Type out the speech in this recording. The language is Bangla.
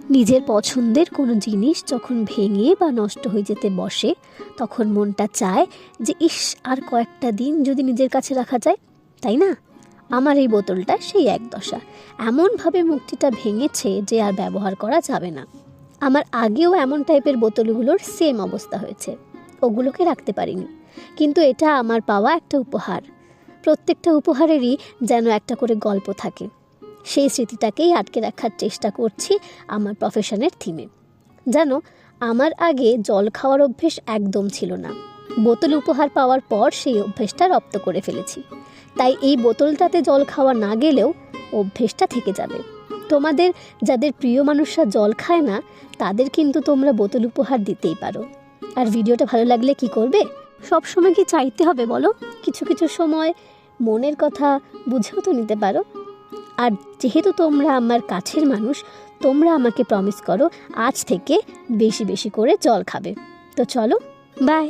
নিজের পছন্দের কোনো জিনিস যখন ভেঙে বা নষ্ট হয়ে যেতে বসে, তখন মনটা চায় যে ইস, আর কয়েকটা দিন যদি নিজের কাছে রাখা যায়, তাই না? আমার এই বোতলটা সেই এক দশা। এমনভাবে মুক্তিটা ভেঙেছে যে আর ব্যবহার করা যাবে না। আমার আগেও এমন টাইপের বোতলগুলোর সেম অবস্থা হয়েছে, ওগুলোকে রাখতে পারিনি। কিন্তু এটা আমার পাওয়া একটা উপহার। প্রত্যেকটা উপহারেরই যেন একটা করে গল্প থাকে। সেই স্মৃতিটাকেই আটকে রাখার চেষ্টা করছি আমার প্রফেশনের থিমে। জানো, আমার আগে জল খাওয়ার অভ্যেস একদম ছিল না। বোতল উপহার পাওয়ার পর সেই অভ্যেসটা রপ্ত করে ফেলেছি। তাই এই বোতলটাতে জল খাওয়া না গেলেও অভ্যেসটা থেকে যাবে। তোমাদের যাদের প্রিয় মানুষরা জল খায় না, তাদের কিন্তু তোমরা বোতল উপহার দিতেই পারো। আর ভিডিওটা ভালো লাগলে কি করবে? সবসময় কি চাইতে হবে বলো? কিছু কিছু সময় মনের কথা বুঝেও তো নিতে পারো। আর যেহেতু তোমরা আমার কাছের মানুষ, তোমরা আমাকে প্রমিস করো আজ থেকে বেশি বেশি করে জল খাবে। তো চলো, বাই।